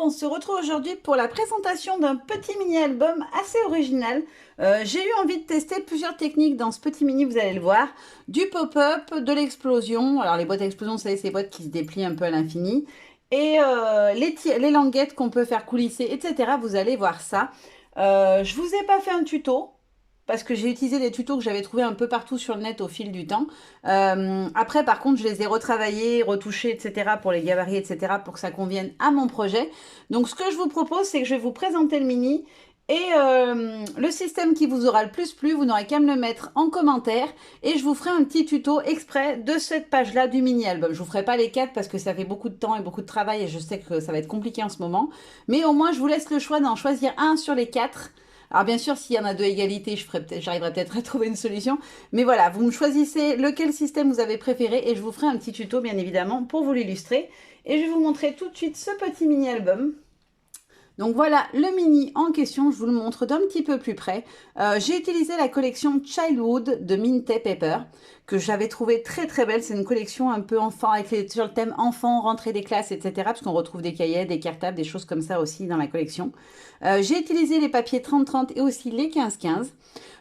on se retrouve aujourd'hui pour la présentation d'un petit mini-album assez original. J'ai eu envie de tester plusieurs techniques dans ce petit mini, vous allez le voir. Du pop-up, de l'explosion. Alors les boîtes à explosion, vous savez, c'est les boîtes qui se déplient un peu à l'infini. Et les languettes qu'on peut faire coulisser, etc. Vous allez voir ça. Je vous ai pas fait un tuto parce que j'ai utilisé les tutos que j'avais trouvés un peu partout sur le net au fil du temps. Après, par contre, je les ai retravaillés, retouchés, etc. pour les gabarits, etc. pour que ça convienne à mon projet. Donc, ce que je vous propose, c'est que je vais vous présenter le mini et le système qui vous aura le plus plu. Vous n'aurez qu'à me le mettre en commentaire et je vous ferai un petit tuto exprès de cette page-là du mini-album. Je vous ferai pas les 4 parce que ça fait beaucoup de temps et beaucoup de travail et je sais que ça va être compliqué en ce moment. Mais au moins, je vous laisse le choix d'en choisir un sur les 4. Alors bien sûr, s'il y en a deux égalités, j'arriverai peut-être à trouver une solution. Mais voilà, vous me choisissez lequel système vous avez préféré et je vous ferai un petit tuto, bien évidemment, pour vous l'illustrer. Et je vais vous montrer tout de suite ce petit mini-album. Donc voilà le mini en question, je vous le montre d'un petit peu plus près. J'ai utilisé la collection Childhood de Minty Paper, que j'avais trouvé très très belle. C'est une collection un peu enfant, sur le thème enfant, rentrée des classes, etc. Parce qu'on retrouve des cahiers, des cartables, des choses comme ça aussi dans la collection. J'ai utilisé les papiers 30-30 et aussi les 15-15.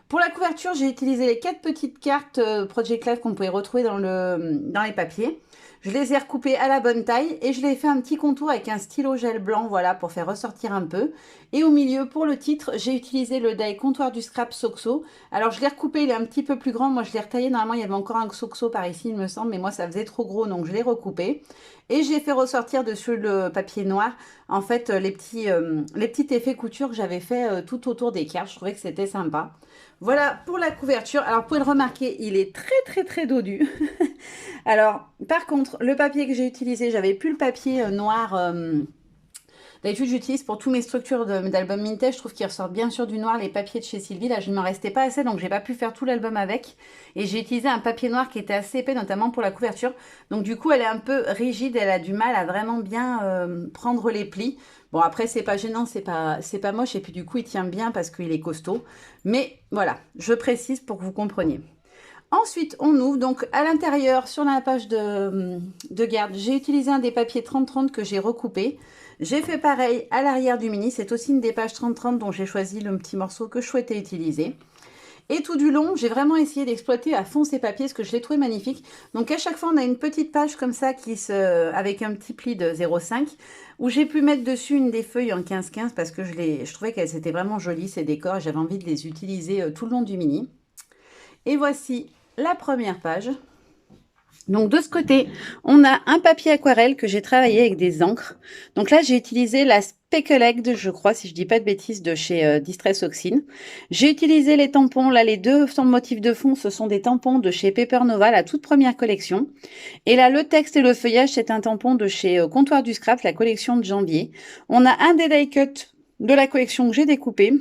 Pour la couverture, j'ai utilisé les 4 petites cartes Project Life qu'on pouvait retrouver dans les papiers. Je les ai recoupées à la bonne taille et je les ai fait un petit contour avec un stylo gel blanc, voilà, pour faire ressortir un peu. Et au milieu, pour le titre, j'ai utilisé le die Comptoir du Scrap Soxo. Alors, je l'ai recoupé, il est un petit peu plus grand. Moi, je l'ai retaillé. Normalement, il y avait encore un Soxo par ici, il me semble, mais moi, ça faisait trop gros, donc je l'ai recoupé. Et j'ai fait ressortir dessus le papier noir, en fait, les petits effets couture que j'avais fait tout autour des cartes. Je trouvais que c'était sympa. Voilà pour la couverture. Alors, vous pouvez le remarquer, il est très, très, très dodu. Alors, par contre, le papier que j'ai utilisé, j'avais plus le papier noir. D'habitude, j'utilise pour tous mes structures d'album vintage. Je trouve qu'il ressort bien sûr du noir les papiers de chez Sylvie. Là, je ne m'en restais pas assez, donc j'ai pas pu faire tout l'album avec. Et j'ai utilisé un papier noir qui était assez épais, notamment pour la couverture. Donc du coup, elle est un peu rigide. Elle a du mal à vraiment bien prendre les plis. Bon, après, c'est pas gênant, c'est pas moche. Et puis du coup, il tient bien parce qu'il est costaud. Mais voilà, je précise pour que vous compreniez. Ensuite, on ouvre. Donc, à l'intérieur, sur la page de garde, j'ai utilisé un des papiers 30-30 que j'ai recoupé. J'ai fait pareil à l'arrière du mini. C'est aussi une des pages 30-30 dont j'ai choisi le petit morceau que je souhaitais utiliser. Et tout du long, j'ai vraiment essayé d'exploiter à fond ces papiers, parce que je les trouvais magnifiques. Donc, à chaque fois, on a une petite page comme ça avec un petit pli de 0,5 où j'ai pu mettre dessus une des feuilles en 15-15 parce que je trouvais qu'elles étaient vraiment jolies, ces décors, et j'avais envie de les utiliser tout le long du mini. Et voici la première page. Donc de ce côté, on a un papier aquarelle que j'ai travaillé avec des encres. Donc là, j'ai utilisé la Speckled, je crois, si je dis pas de bêtises, de chez Distress Oxine. J'ai utilisé les tampons. Là, les deux motifs de fond, ce sont des tampons de chez Paper Nova, la toute première collection. Et là, le texte et le feuillage, c'est un tampon de chez Comptoir du Scrap, la collection de janvier. On a un des die cut de la collection que j'ai découpé.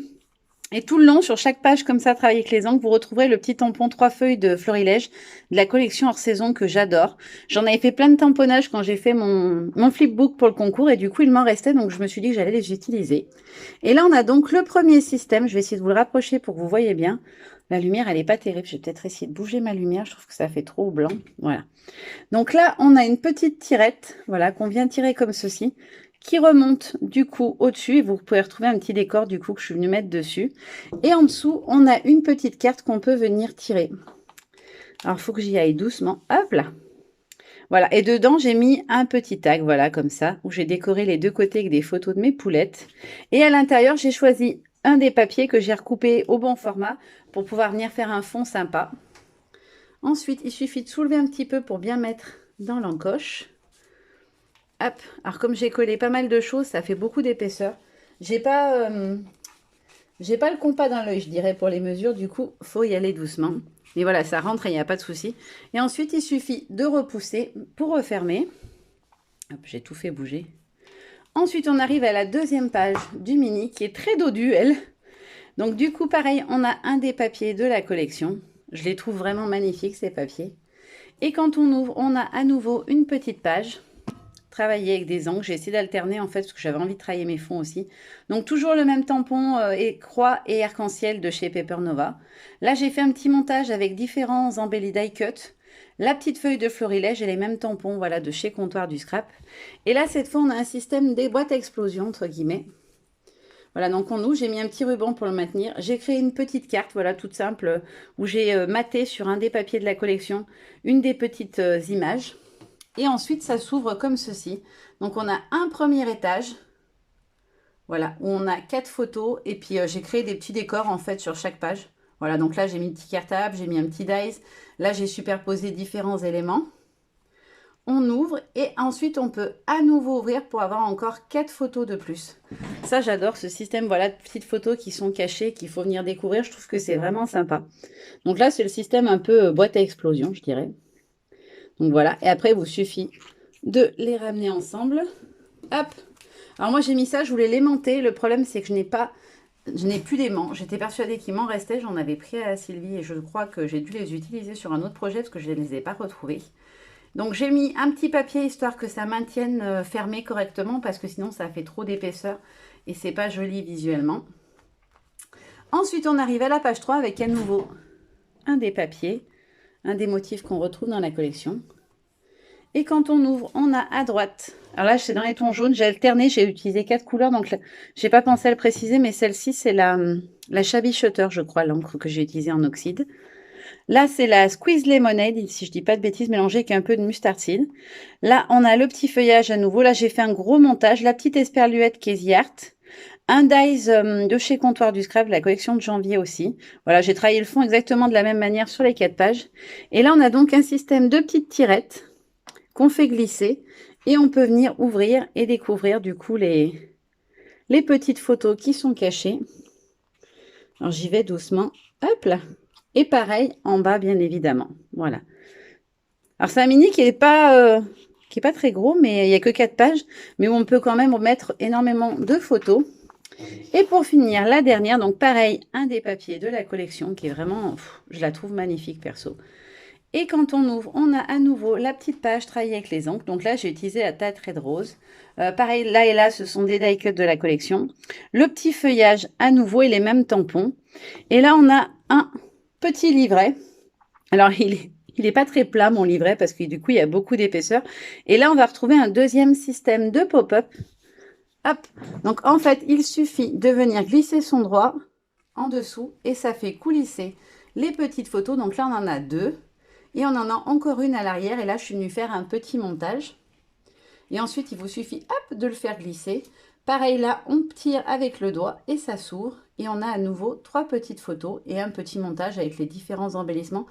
Et tout le long, sur chaque page comme ça, travailler avec les encres, vous retrouverez le petit tampon 3 feuilles de Florilège de la collection hors saison que j'adore. J'en avais fait plein de tamponnages quand j'ai fait mon flipbook pour le concours et du coup, il m'en restait, donc je me suis dit que j'allais les utiliser. Et là, on a donc le premier système. Je vais essayer de vous le rapprocher pour que vous voyez bien. La lumière, elle n'est pas terrible. Je vais peut-être essayer de bouger ma lumière. Je trouve que ça fait trop blanc. Voilà. Donc là, on a une petite tirette, voilà, qu'on vient tirer comme ceci, qui remonte du coup au-dessus. Et vous pouvez retrouver un petit décor du coup que je suis venue mettre dessus. Et en dessous, on a une petite carte qu'on peut venir tirer. Alors, il faut que j'y aille doucement. Hop là. Voilà. Et dedans, j'ai mis un petit tag, voilà, comme ça, où j'ai décoré les deux côtés avec des photos de mes poulettes. Et à l'intérieur, j'ai choisi un des papiers que j'ai recoupé au bon format pour pouvoir venir faire un fond sympa. Ensuite, il suffit de soulever un petit peu pour bien mettre dans l'encoche. Hop. Alors comme j'ai collé pas mal de choses, ça fait beaucoup d'épaisseur. J'ai pas le compas dans l'œil, je dirais, pour les mesures. Du coup, faut y aller doucement. Mais voilà, ça rentre et il n'y a pas de souci. Et ensuite, il suffit de repousser pour refermer. Hop, j'ai tout fait bouger. Ensuite, on arrive à la deuxième page du mini qui est très dodue, elle. Donc du coup, pareil, on a un des papiers de la collection. Je les trouve vraiment magnifiques, ces papiers. Et quand on ouvre, on a à nouveau une petite page. Travailler avec des encres. J'ai essayé d'alterner en fait parce que j'avais envie de travailler mes fonds aussi. Donc toujours le même tampon et croix et arc-en-ciel de chez Paper Nova. Là j'ai fait un petit montage avec différents embellis die cut. la petite feuille de florilège et les mêmes tampons, voilà, de chez Comptoir du Scrap. Et là, cette fois, on a un système des boîtes à explosion, entre guillemets. Voilà, donc on ouvre, j'ai mis un petit ruban pour le maintenir. J'ai créé une petite carte, voilà, toute simple, où j'ai maté sur un des papiers de la collection une des petites images. Et ensuite, ça s'ouvre comme ceci. Donc, on a un premier étage, voilà, où on a 4 photos. Et puis, j'ai créé des petits décors, en fait, sur chaque page. Voilà, donc là, j'ai mis une petite cartable, j'ai mis un petit dice. Là, j'ai superposé différents éléments. On ouvre et ensuite, on peut à nouveau ouvrir pour avoir encore 4 photos de plus. Ça, j'adore ce système, voilà, de petites photos qui sont cachées, qu'il faut venir découvrir. Je trouve que c'est vraiment sympa. Donc là, c'est le système un peu boîte à explosion, je dirais. Donc voilà, et après, il vous suffit de les ramener ensemble. Hop. Alors moi, j'ai mis ça, je voulais l'aimanter. Le problème, c'est que je n'ai plus d'aimants. J'étais persuadée qu'il m'en restait. J'en avais pris à Sylvie et je crois que j'ai dû les utiliser sur un autre projet parce que je ne les ai pas retrouvés. Donc j'ai mis un petit papier histoire que ça maintienne fermé correctement parce que sinon ça fait trop d'épaisseur et c'est pas joli visuellement. Ensuite, on arrive à la page 3 avec à nouveau un des papiers, un des motifs qu'on retrouve dans la collection. Et quand on ouvre, on a à droite. Alors là, c'est dans les tons jaunes. J'ai alterné, j'ai utilisé 4 couleurs. Donc, j'ai pas pensé à le préciser, mais celle-ci, c'est la Shabby Shutter, je crois, l'encre que j'ai utilisée en oxyde. Là, c'est la Squeeze Lemonade, si je dis pas de bêtises, mélangée avec un peu de mustard seed. Là, on a le petit feuillage à nouveau. Là, j'ai fait un gros montage. La petite esperluette Casey Art. Un dies de chez Comptoir du Scrap, la collection de janvier aussi. Voilà, j'ai travaillé le fond exactement de la même manière sur les 4 pages. Et là, on a donc un système de petites tirettes qu'on fait glisser et on peut venir ouvrir et découvrir du coup les petites photos qui sont cachées. Alors j'y vais doucement, hop là, et pareil en bas bien évidemment, voilà. Alors c'est un mini qui est pas très gros, mais il n'y a que 4 pages, mais où on peut quand même mettre énormément de photos. Et pour finir, la dernière, donc pareil, un des papiers de la collection qui est vraiment, je la trouve magnifique perso. Et quand on ouvre, on a à nouveau la petite page travaillée avec les encres. Donc là, j'ai utilisé la Tarte Red Rose. Pareil, là et là, ce sont des die cuts de la collection. Le petit feuillage à nouveau et les mêmes tampons. Et là, on a un petit livret. Alors, il est pas très plat, mon livret, parce que du coup, il y a beaucoup d'épaisseur. Et là, on va retrouver un deuxième système de pop-up. Hop. Donc, en fait, il suffit de venir glisser son doigt en dessous et ça fait coulisser les petites photos. Donc là, on en a 2. Et on en a encore une à l'arrière. Et là, je suis venue faire un petit montage. Et ensuite, il vous suffit hop, de le faire glisser. Pareil, là, on tire avec le doigt et ça s'ouvre. Et on a à nouveau 3 petites photos et un petit montage avec les différents embellissements.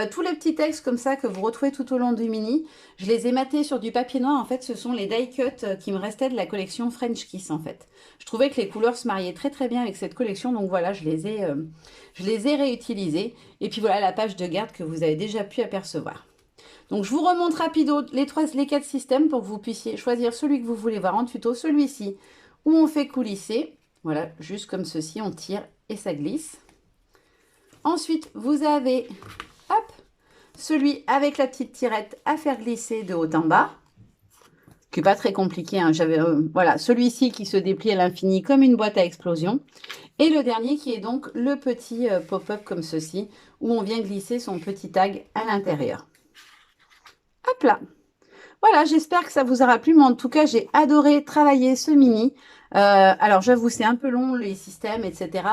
Tous les petits textes comme ça que vous retrouvez tout au long du mini, je les ai matés sur du papier noir. En fait, ce sont les die cuts qui me restaient de la collection French Kiss, en fait. Je trouvais que les couleurs se mariaient très très bien avec cette collection. Donc voilà, je les ai réutilisés. Et puis voilà la page de garde que vous avez déjà pu apercevoir. Donc je vous remonte rapido les 4 systèmes pour que vous puissiez choisir celui que vous voulez voir en tuto. Celui-ci où on fait coulisser. Voilà, juste comme ceci, on tire et ça glisse. Ensuite, vous avez hop, celui avec la petite tirette à faire glisser de haut en bas. Qui n'est pas très compliqué. Hein. Voilà, celui-ci qui se déplie à l'infini comme une boîte à explosion. Et le dernier qui est donc le petit pop-up comme ceci, où on vient glisser son petit tag à l'intérieur. Hop là. Voilà, j'espère que ça vous aura plu, mais en tout cas, j'ai adoré travailler ce mini. Alors, j'avoue, c'est un peu long, les systèmes, etc.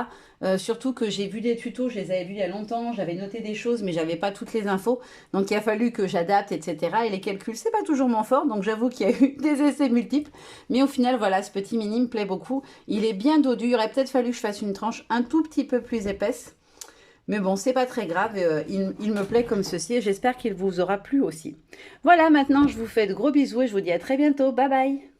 Surtout que j'ai vu des tutos, je les avais vus il y a longtemps, j'avais noté des choses, mais j'avais pas toutes les infos. Donc, il a fallu que j'adapte, etc. Et les calculs, c'est pas toujours mon fort, donc j'avoue qu'il y a eu des essais multiples. Mais au final, voilà, ce petit mini me plaît beaucoup. Il est bien dodu, il aurait peut-être fallu que je fasse une tranche un tout petit peu plus épaisse. Mais bon, c'est pas très grave, il me plaît comme ceci et j'espère qu'il vous aura plu aussi. Voilà, maintenant je vous fais de gros bisous et je vous dis à très bientôt. Bye bye!